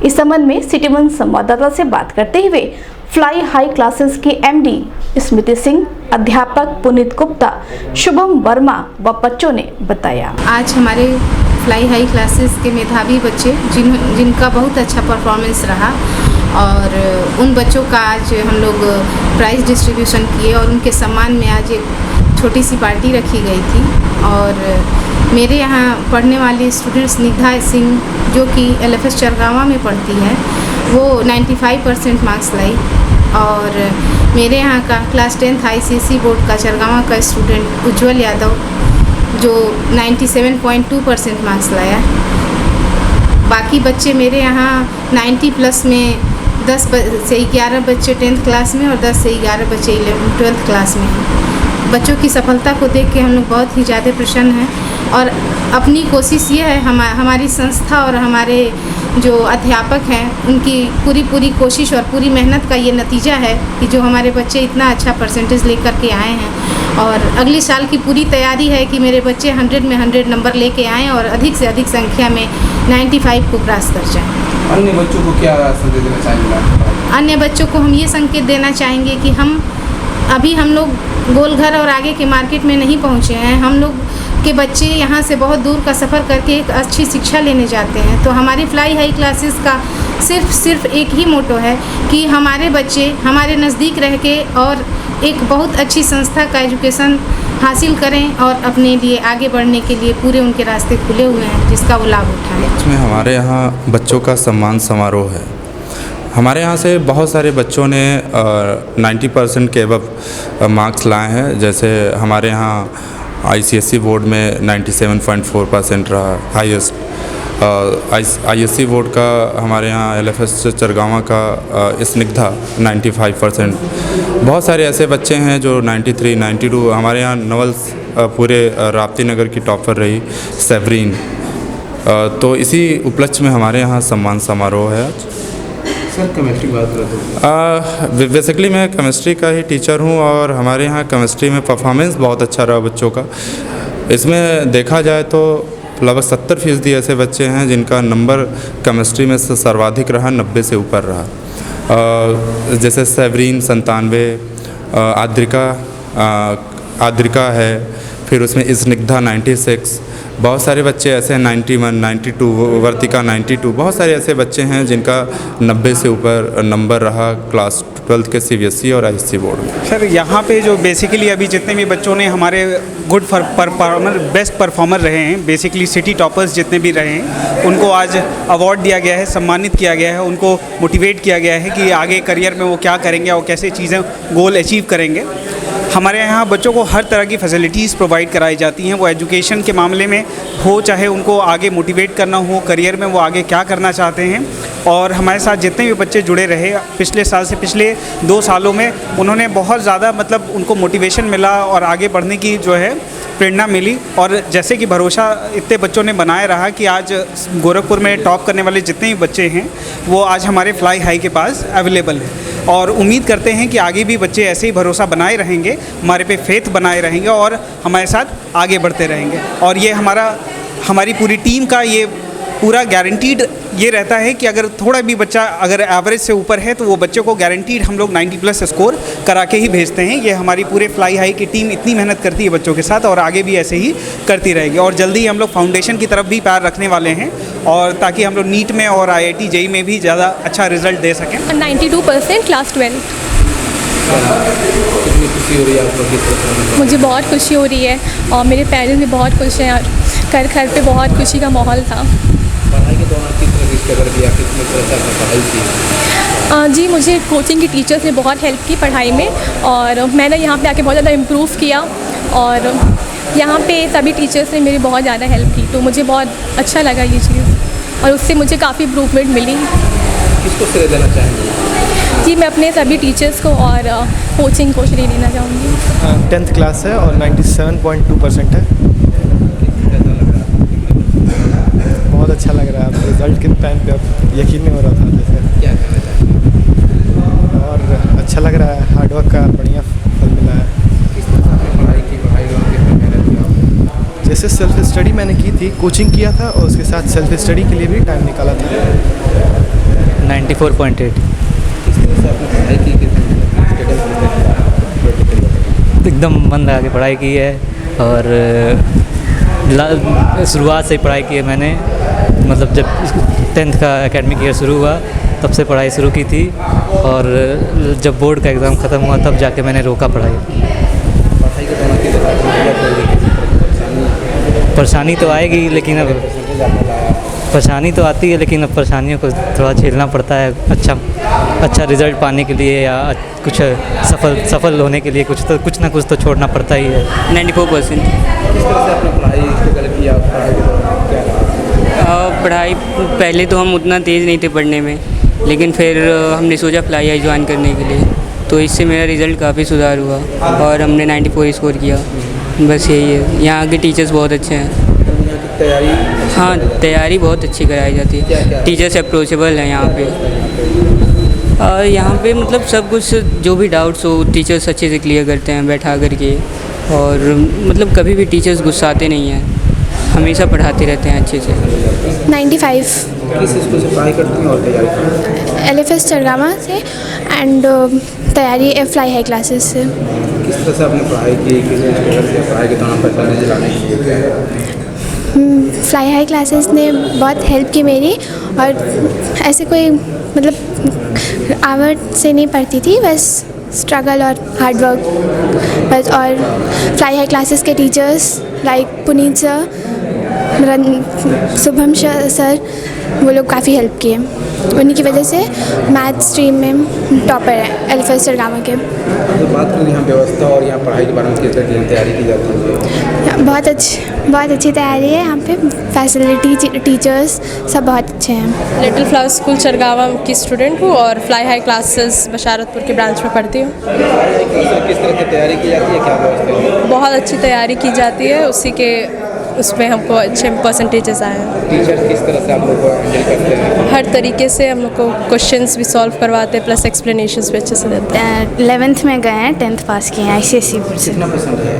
S22: इस संबंध में सिटी वन संवाददाता से बात करते हुए फ्लाई हाई क्लासेस की MD स्मृति सिंह, अध्यापक पुनीत गुप्ता, शुभम वर्मा व बच्चों ने बताया।
S23: आज हमारे फ्लाई हाई क्लासेस के मेधावी बच्चे जिनका बहुत अच्छा परफॉर्मेंस रहा और उन बच्चों का आज हम लोग प्राइज़ डिस्ट्रीब्यूशन किए और उनके सम्मान में आज एक छोटी सी पार्टी रखी गई थी। और मेरे यहाँ पढ़ने वाली स्टूडेंट स्निग्धा सिंह जो कि LFS चरगावा में पढ़ती है, वो 95% मार्क्स लाई। और मेरे यहाँ का क्लास 10th ICSE बोर्ड का चरगावा का स्टूडेंट उज्जवल यादव जो 97.2% मार्क्स लाया। बाकी बच्चे मेरे यहाँ 90 प्लस में 10 से 11 बच्चे 10th क्लास में और 10 से 11 बच्चे 12th क्लास में हैं। बच्चों की सफलता को देख के हम लोग बहुत ही ज़्यादा प्रसन्न हैं और अपनी कोशिश ये है, हमारी संस्था और हमारे जो अध्यापक हैं उनकी पूरी कोशिश और पूरी मेहनत का ये नतीजा है कि जो हमारे बच्चे इतना अच्छा परसेंटेज लेकर के आए हैं। और अगले साल की पूरी तैयारी है कि मेरे बच्चे 100 में 100 नंबर लेके आएँ और अधिक से अधिक संख्या में
S3: 95 को क्रॉस कर जाएं।
S4: अन्य बच्चों को क्या संदेश देना चाहेंगे?
S3: अन्य बच्चों को हम ये संकेत देना चाहेंगे कि हम लोग गोलघर और आगे के मार्केट में नहीं पहुँचे हैं। हम लोग के बच्चे यहाँ से बहुत दूर का सफ़र करके एक अच्छी शिक्षा लेने जाते हैं। तो हमारी फ्लाई हाई क्लासेस का सिर्फ एक ही मोटो है कि हमारे बच्चे हमारे नज़दीक रह के और एक बहुत अच्छी संस्था का एजुकेशन हासिल करें और अपने लिए आगे बढ़ने के लिए पूरे उनके रास्ते खुले हुए हैं, जिसका वो लाभ उठाएं।
S5: इसमें हमारे यहाँ बच्चों का सम्मान समारोह है। हमारे यहाँ से बहुत सारे बच्चों ने 90% के अबव मार्क्स लाए हैं। जैसे हमारे यहाँ ICSE बोर्ड में 97.4% रहा हाईएस्ट। ISC बोर्ड का हमारे यहाँ LFS चरगावा का स्निग्धा 95%। बहुत सारे ऐसे बच्चे हैं जो 93, 92। हमारे यहाँ नवल्स पूरे राप्ती नगर की टॉपर रही सेवरीन। तो इसी उपलक्ष्य में हमारे यहाँ सम्मान समारोह है आज।
S4: सर केमिस्ट्री की बात करें तो
S5: बेसिकली मैं केमिस्ट्री का ही टीचर हूँ और हमारे यहाँ केमिस्ट्री में परफॉर्मेंस बहुत अच्छा रहा बच्चों का। इसमें देखा जाए तो लगभग 70% ऐसे बच्चे हैं जिनका नंबर केमिस्ट्री में सर्वाधिक रहा, 90 से ऊपर रहा। जैसे सेवरीन 97, आद्रिका है, फिर उसमें स्निग्धा 96। बहुत सारे बच्चे ऐसे हैं 91, 92, वर्तिका 92। बहुत सारे ऐसे बच्चे हैं जिनका 90 से ऊपर नंबर रहा क्लास 12 के CBSE और ISC बोर्ड में।
S6: सर यहाँ पे जो बेसिकली अभी जितने भी बच्चों ने हमारे गुड परफॉर्मर बेस्ट परफॉर्मर रहे हैं, बेसिकली सिटी टॉपर्स जितने भी रहे हैं, उनको आज अवार्ड दिया गया है, सम्मानित किया गया है, उनको मोटिवेट किया गया है कि आगे करियर में वो क्या करेंगे और कैसे चीज़ें गोल अचीव करेंगे। हमारे यहाँ बच्चों को हर तरह की फैसिलिटीज़ प्रोवाइड कराई जाती हैं, वो एजुकेशन के मामले में हो, चाहे उनको आगे मोटिवेट करना हो करियर में, वो आगे क्या करना चाहते हैं। और हमारे साथ जितने भी बच्चे जुड़े रहे पिछले साल से पिछले 2 सालों में, उन्होंने बहुत ज़्यादा मतलब उनको मोटिवेशन मिला और आगे बढ़ने की जो है प्रेरणा मिली। और जैसे कि भरोसा इतने बच्चों ने बनाए रहा कि आज गोरखपुर में टॉप करने वाले जितने भी बच्चे हैं वो आज हमारे फ्लाई हाई के पास अवेलेबल हैं। और उम्मीद करते हैं कि आगे भी बच्चे ऐसे ही भरोसा बनाए रहेंगे, हमारे पे फेथ बनाए रहेंगे और हमारे साथ आगे बढ़ते रहेंगे। और ये हमारी पूरी टीम का ये पूरा गारंटीड ये रहता है कि अगर थोड़ा भी बच्चा अगर एवरेज से ऊपर है तो वो बच्चों को गारंटीड हम लोग 90+ स्कोर करा के ही भेजते हैं। ये हमारी पूरे फ्लाई हाई की टीम इतनी मेहनत करती है बच्चों के साथ और आगे भी ऐसे ही करती रहेगी। और जल्दी ही हम लोग फाउंडेशन की तरफ भी पैर रखने वाले हैं और ताकि हम लोग नीट में और IIT JEE में भी ज़्यादा अच्छा रिजल्ट दे सकें।
S7: 92% क्लास 12।
S4: कितनी खुशी हो रही है आप लोग?
S7: मुझे बहुत खुशी हो रही है और मेरे पेरेंट्स भी बहुत खुश हैं। घर पे बहुत खुशी का माहौल था।
S4: पढ़ाई के दौरान किस तरह की स्ट्रगल किया, कितने तरह से पढ़ाई की?
S7: जी मुझे कोचिंग की टीचर्स ने बहुत हेल्प की पढ़ाई में और मैंने यहाँ पे आके बहुत ज़्यादा इम्प्रूव किया और यहाँ पे सभी टीचर्स ने मेरी बहुत ज़्यादा हेल्प की, तो मुझे बहुत अच्छा लगा ये चीज़ और उससे मुझे काफ़ी इम्प्रूवमेंट मिली।
S4: किसको श्रेय देना चाहेंगे?
S7: जी मैं अपने सभी टीचर्स को और कोचिंग को श्रेय देना चाहूँगी।
S26: 10th क्लास है और 97.2% है। बहुत अच्छा लग रहा है। अब रिज़ल्ट के टाइम पे अब यकीन नहीं हो रहा था जैसे।
S4: क्या कहना चाहेंगे?
S26: और अच्छा लग रहा है, हार्डवर्क का बढ़िया फल मिला है।
S4: किस तरह से आपने पढ़ाई की कितनी मेहनत किया?
S26: जैसे सेल्फ स्टडी मैंने की थी, कोचिंग किया था और उसके साथ सेल्फ स्टडी के लिए भी टाइम निकाला था।
S4: 94.8। किस तरह से आपने पढ़ाई की,
S27: एकदम मन लगा के पढ़ाई की है और शुरुआत से पढ़ाई की है मैंने। मतलब जब 10th का एकेडमिक ईयर शुरू हुआ तब से पढ़ाई शुरू की थी और जब बोर्ड का एग्ज़ाम ख़त्म हुआ तब जाके मैंने रोका पढ़ाई।
S4: पढ़ाई के दौरान
S27: परेशानी तो आएगी लेकिन अब परेशानी तो आती है लेकिन अब परेशानियों को थोड़ा झेलना पड़ता है। अच्छा रिज़ल्ट पाने के लिए या कुछ सफल होने के लिए कुछ ना कुछ तो छोड़ना पड़ता ही है।
S4: 94%। किस तरह से आपने पढ़ाई किया?
S28: पढ़ाई पहले तो हम उतना तेज़ नहीं थे पढ़ने में, लेकिन फिर हमने सोचा फ्लाई हाई ज्वाइन करने के लिए, तो इससे मेरा रिज़ल्ट काफ़ी सुधार हुआ और हमने 94 स्कोर किया। बस यही है। यहाँ के टीचर्स बहुत अच्छे हैं।
S4: तैयारी?
S28: हाँ तैयारी बहुत अच्छी कराई जाती है। टीचर्स अप्रोचेबल हैं यहाँ पे। यहाँ पे मतलब सब कुछ जो भी डाउट्स हो टीचर्स अच्छे से क्लियर करते हैं बैठा करके और मतलब कभी भी टीचर्स गुस्साते नहीं हैं। हमेशा पढ़ाते रहते हैं अच्छे से।
S1: 95
S4: किस स्कूल से पढ़ाई करती हैं और तैयारी
S1: LFS चरगामा से एंड तैयारी फ्लाई हाई क्लासेस से।
S4: किस तरह से आपने पढ़ाई की, किस स्ट्रगल से पढ़ाई के दौरान परेशानी दिलाने के लिए?
S1: फ्लाई हाई क्लासेस ने बहुत हेल्प की मेरी, और ऐसे कोई मतलब आवड़ से नहीं पढ़ती थी, बस स्ट्रगल और हार्ड वर्क बस। और फ्लाई हाई क्लासेस के teachers like Puneet sir, Shubham sir, वो लोग काफ़ी हेल्प किए। उन्हीं की वजह से मैथ स्ट्रीम में टॉपर है LFS चरगामा के।
S4: तो बात करें यहाँ व्यवस्था और यहाँ पढ़ाई के बारे में, किस तरह की तैयारी की जाती है?
S1: बहुत अच्छी तैयारी है यहाँ पे। फैसिलिटी, टीचर्स सब बहुत अच्छे हैं।
S7: लिटिल फ्लावर स्कूल चरगावा की स्टूडेंट हूँ और फ्लाई हाई क्लासेस बशारतपुर के ब्रांच में पढ़ती हूँ।
S4: किस तरह की तैयारी की जाती है, क्या व्यवस्था है?
S7: बहुत अच्छी तैयारी की जाती है, उसी के उसमें हमको अच्छे परसेंटेजेस आए हैं।
S4: टीचर किस तरह से आप लोग को हैंडल करते हैं?
S7: हर तरीके से हम लोग को क्वेश्चंस भी सॉल्व करवाते हैं, प्लस एक्सप्लेनेशंस भी अच्छे से देते हैं।
S1: 11th में गए हैं, 10th पास किए हैं ICSE बोर्ड से।
S4: कितना परसेंट है?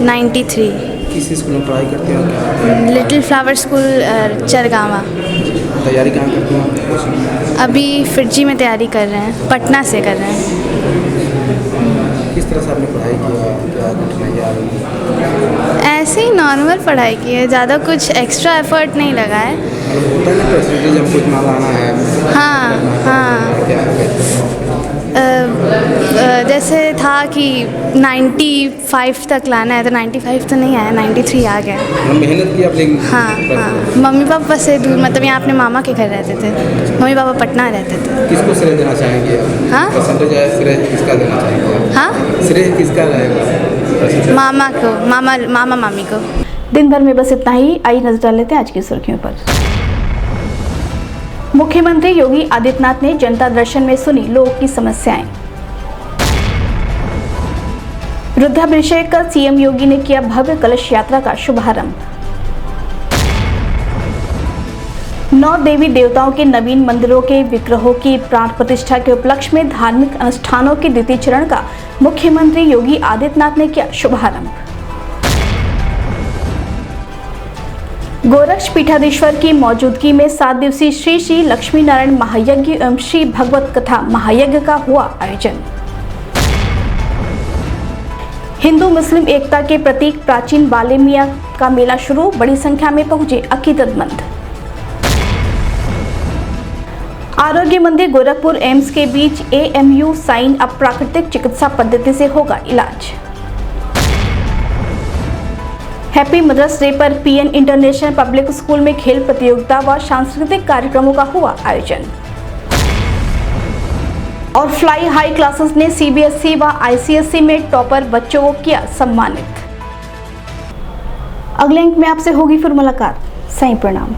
S1: 93।
S4: किस स्कूल में पढ़ाई करते हैं?
S1: Little flower school Chargawa.
S4: तैयारी कहाँ करते हैं?
S1: अभी फिरजी में तैयारी कर रहे हैं, पटना से कर रहे हैं।
S4: किस तरह से आपने पढ़ाई की, क्या कठिनाई आ रही है?
S1: ऐसे ही नॉर्मल पढ़ाई की है, ज़्यादा कुछ एक्स्ट्रा एफर्ट नहीं लगा है।
S4: होता है ना परसेंटेज, हम कुछ माल आना है।
S1: हाँ। जैसे था कि 95 तक लाना है, तो 95 तो नहीं आया, 93 आ गया।
S4: मेहनत की आप लेकिन?
S1: हाँ। मम्मी पापा से दूर, मतलब यहाँ अपने मामा के घर रहते थे, मम्मी पापा पटना रहते थे।
S4: किसको श्रेय देना चाहेंगे?
S1: हाँ,
S4: परसेंटेज है, श्रेय किसका देना चाहेंगे?
S1: हाँ,
S4: श्रेय किसका रहेगा?
S1: मामा को, मामा मामी को।
S2: दिन भर में बस इतना ही। आइए नजर डाल लेते हैं आज की सुर्खियों पर। मुख्यमंत्री योगी आदित्यनाथ ने जनता दर्शन में सुनी लोगों की समस्याएं। रुद्राभिषेक कर CM योगी ने किया भव्य कलश यात्रा का शुभारंभ। 9 देवी देवताओं के नवीन मंदिरों के विग्रहों की प्राण प्रतिष्ठा के उपलक्ष्य में धार्मिक अनुष्ठानों के द्वितीय चरण का मुख्यमंत्री योगी आदित्यनाथ ने किया शुभारंभ। गोरक्ष पीठाधीश्वर की मौजूदगी में 7 दिवसीय श्री श्री लक्ष्मी नारायण महायज्ञ एवं श्री भगवत कथा महायज्ञ का हुआ आयोजन। हिंदू मुस्लिम एकता के प्रतीक प्राचीन बाले मियां का मेला शुरू, बड़ी संख्या में पहुंचे अकीदतमंद। आरोग्य मंदिर गोरखपुर एम्स के बीच AMU साइन, अब प्राकृतिक चिकित्सा पद्धति से होगा इलाज। हैप्पी मदर्स डे पर PN इंटरनेशनल पब्लिक स्कूल में खेल प्रतियोगिता व सांस्कृतिक कार्यक्रमों का हुआ आयोजन। और फ्लाई हाई क्लासेस ने CBSE व ICSE में टॉपर बच्चों को किया सम्मानित। अगले अंक में आपसे होगी फिर मुलाकात। सही प्रणाम।